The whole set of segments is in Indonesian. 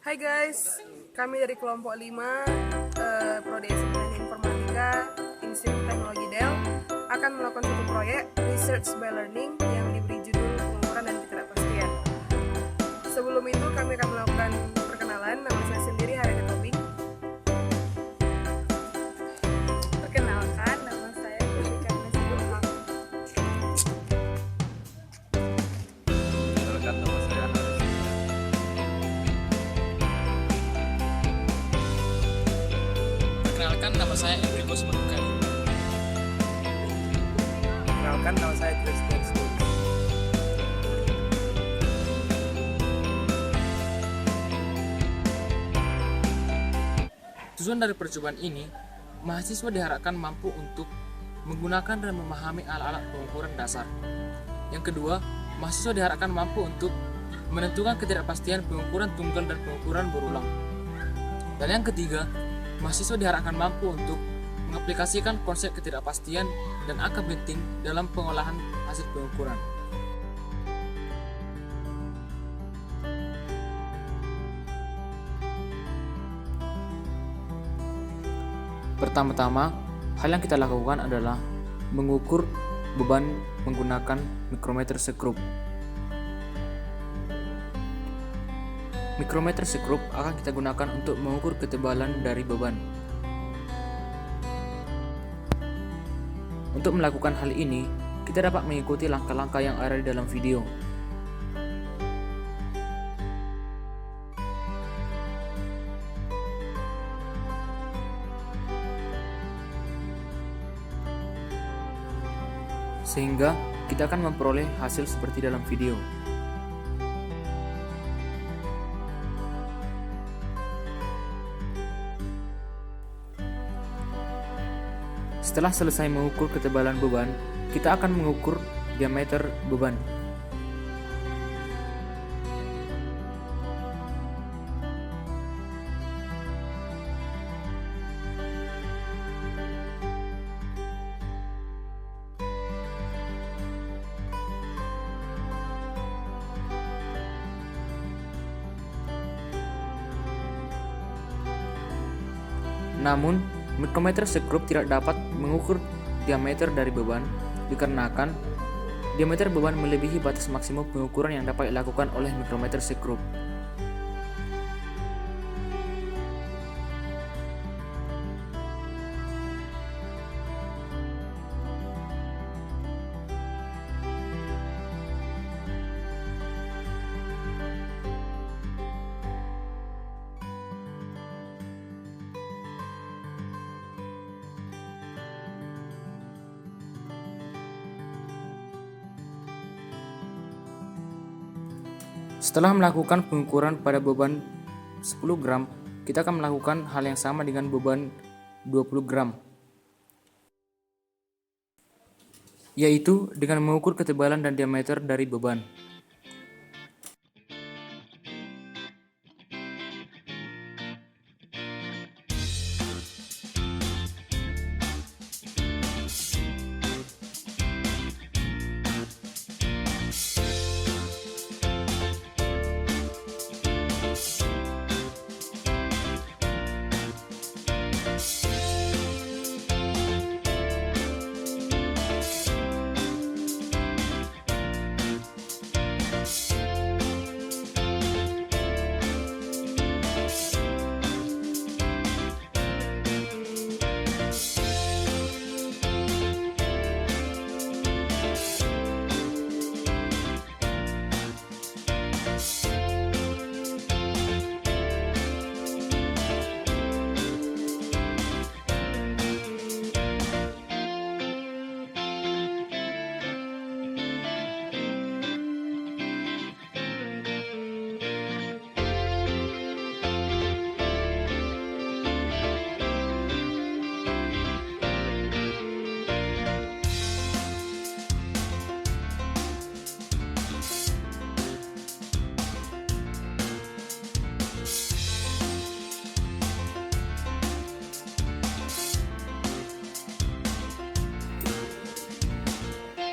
Hai guys, kami dari kelompok 5 Prodi S9 Informatika Institut Teknologi Del akan melakukan suatu proyek Research by Learning yang diberi judul pengukuran dan ketidakpastian. Sebelum itu kami akan melakukan perkenalan. Nama saya sendiri Harika Tobing. Perkenalkan, nama saya Jessica Nasibuhang. Perkenalkan, nama saya Haris. Perkenalkan, nama saya Enrico Semanukali. Perkenalkan, nama saya Tristan Stulus. Tujuan dari percobaan ini, mahasiswa diharapkan mampu untuk menggunakan dan memahami alat-alat pengukuran dasar. Yang kedua, mahasiswa diharapkan mampu untuk menentukan ketidakpastian pengukuran tunggal dan pengukuran berulang. Dan yang ketiga, mahasiswa diharapkan mampu untuk mengaplikasikan konsep ketidakpastian dan angka penting dalam pengolahan hasil pengukuran. Pertama-tama, hal yang kita lakukan adalah mengukur beban menggunakan mikrometer sekrup. Mikrometer sekrup akan kita gunakan untuk mengukur ketebalan dari beban. Untuk melakukan hal ini, kita dapat mengikuti langkah-langkah yang ada di dalam video. Sehingga kita akan memperoleh hasil seperti dalam video. Setelah selesai mengukur ketebalan beban, kita akan mengukur diameter beban. Namun, mikrometer sekrup tidak dapat mengukur diameter dari beban dikarenakan diameter beban melebihi batas maksimum pengukuran yang dapat dilakukan oleh mikrometer sekrup. Setelah melakukan pengukuran pada beban 10 gram, kita akan melakukan hal yang sama dengan beban 20 gram, yaitu dengan mengukur ketebalan dan diameter dari beban.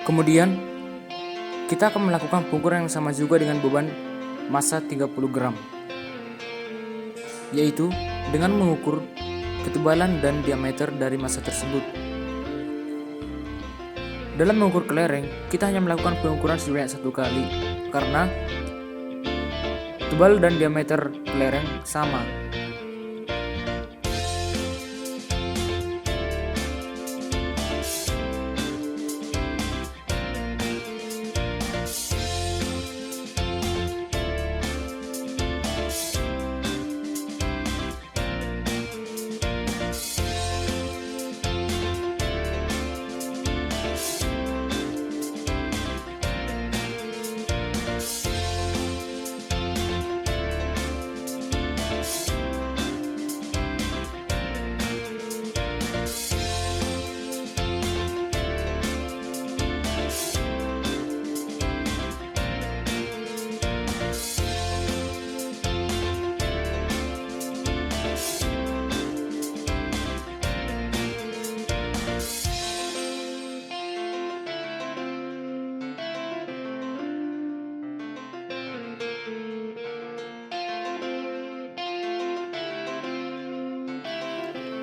Kemudian, kita akan melakukan pengukuran yang sama juga dengan beban massa 30 gram, yaitu dengan mengukur ketebalan dan diameter dari massa tersebut. Dalam mengukur kelereng, kita hanya melakukan pengukuran sebanyak 1 kali, karena tebal dan diameter kelereng sama.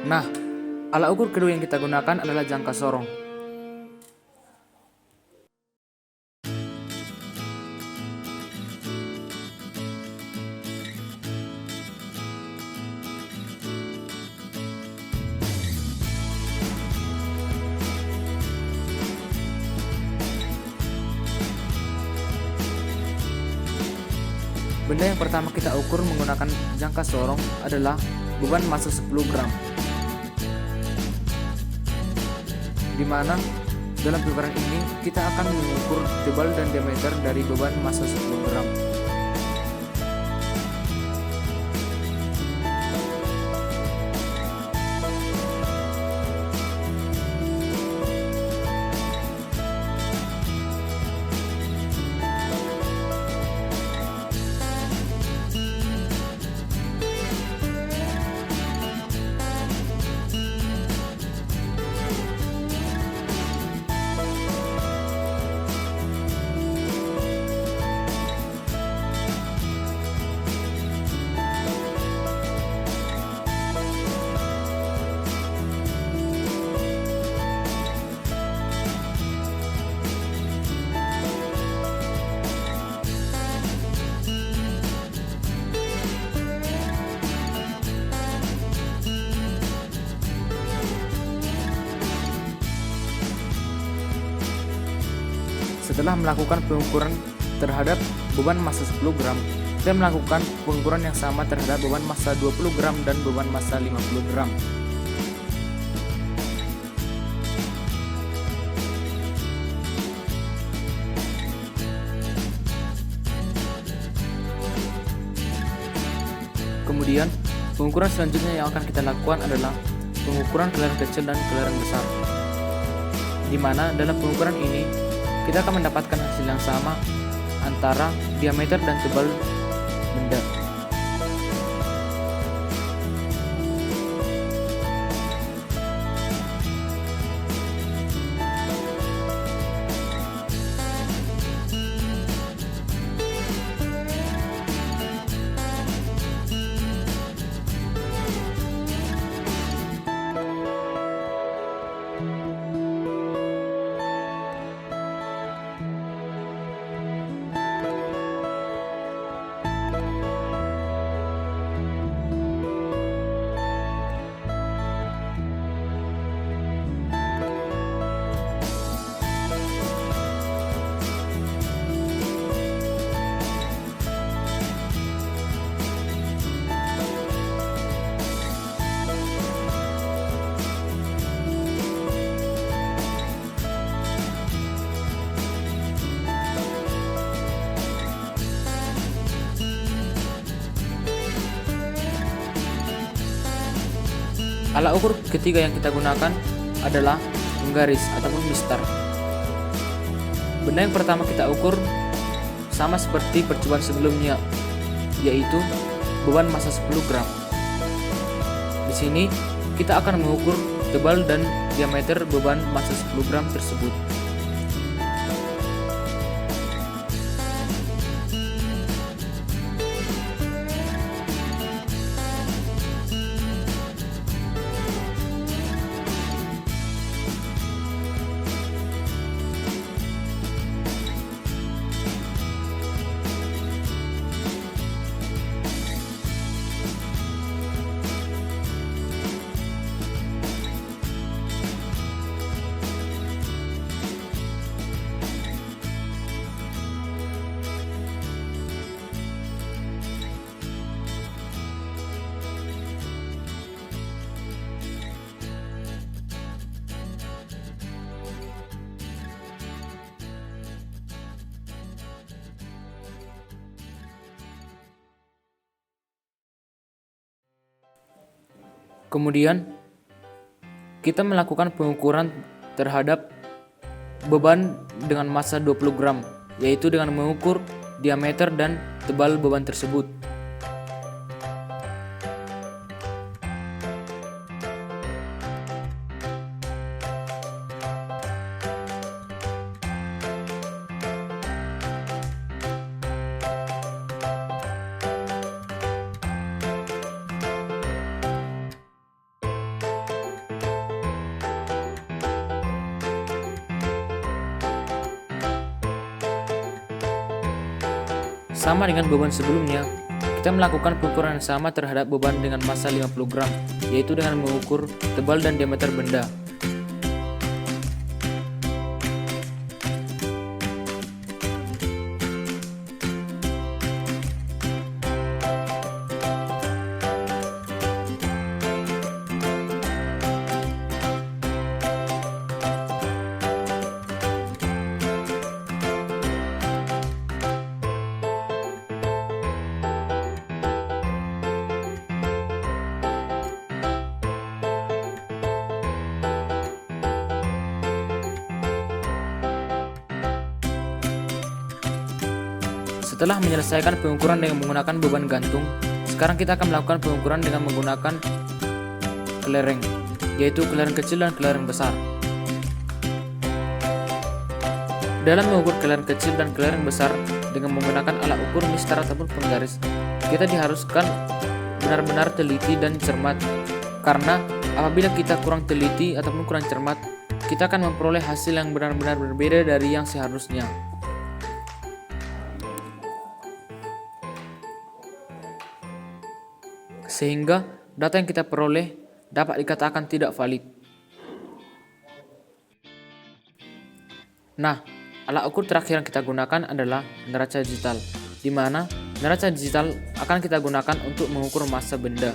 Nah, alat ukur kedua yang kita gunakan adalah jangka sorong. Benda yang pertama kita ukur menggunakan jangka sorong adalah beban massa 10 gram. Di mana dalam pengukuran ini kita akan mengukur tebal dan diameter dari beban massa 10 gram. Setelah melakukan pengukuran terhadap beban massa 10 gram, kita melakukan pengukuran yang sama terhadap beban massa 20 gram dan beban massa 50 gram. Kemudian, pengukuran selanjutnya yang akan kita lakukan adalah pengukuran kelereng kecil dan kelereng besar, di mana dalam pengukuran ini kita akan mendapatkan hasil yang sama antara diameter dan tebal benda. Alat ukur ketiga yang kita gunakan adalah penggaris ataupun mistar. Benda yang pertama kita ukur sama seperti percobaan sebelumnya, yaitu beban massa 10 gram. Di sini kita akan mengukur tebal dan diameter beban massa 10 gram tersebut. Kemudian, kita melakukan pengukuran terhadap beban dengan massa 20 gram, yaitu dengan mengukur diameter dan tebal beban tersebut. Sama dengan beban sebelumnya, kita melakukan pengukuran yang sama terhadap beban dengan massa 50 gram, yaitu dengan mengukur tebal dan diameter benda. Setelah menyelesaikan pengukuran dengan menggunakan beban gantung, sekarang kita akan melakukan pengukuran dengan menggunakan kelereng, yaitu kelereng kecil dan kelereng besar. Dalam mengukur kelereng kecil dan kelereng besar dengan menggunakan alat ukur mistar ataupun penggaris, kita diharuskan benar-benar teliti dan cermat, karena apabila kita kurang teliti ataupun kurang cermat, kita akan memperoleh hasil yang benar-benar berbeda dari yang seharusnya. Sehingga data yang kita peroleh dapat dikatakan tidak valid. Nah, alat ukur terakhir yang kita gunakan adalah neraca digital, di mana neraca digital akan kita gunakan untuk mengukur massa benda.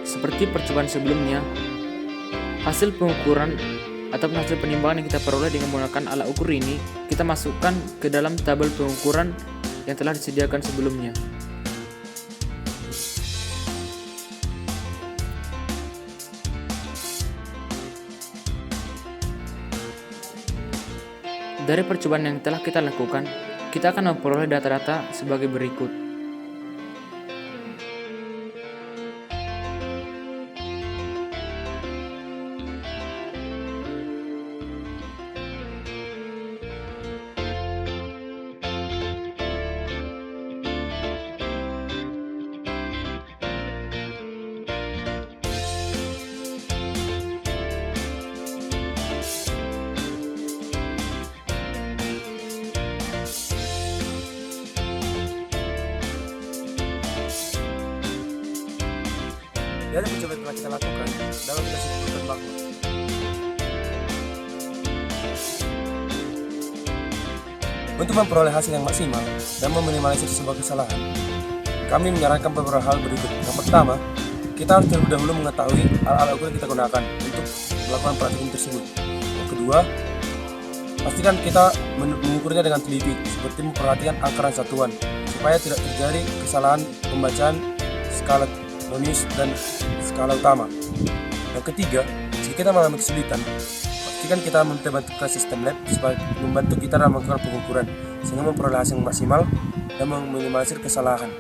Seperti percobaan sebelumnya, hasil pengukuran ataupun hasil penimbangan yang kita peroleh dengan menggunakan alat ukur ini kita masukkan ke dalam tabel pengukuran yang telah disediakan sebelumnya. Dari percobaan yang telah kita lakukan, kita akan memperoleh data-data sebagai berikut. Dari percobaan yang telah kita lakukan, dapat kita simpulkan bahwa untuk memperoleh hasil yang maksimal dan meminimalisir sebuah kesalahan, kami menyarankan beberapa hal berikut. Yang pertama, kita harus terlebih dahulu mengetahui alat-alat ukur yang kita gunakan untuk melakukan praktikum tersebut. Yang kedua, pastikan kita mengukurnya dengan teliti, seperti memperhatikan akaran satuan, supaya tidak terjadi kesalahan pembacaan skala nonis dan skala utama. Yang ketiga, jika kita mengalami kesulitan, pastikan kita membentukkan sistem lab supaya membantu kita dalam melakukan pengukuran sehingga memperoleh hasil maksimal dan meminimalisir kesalahan.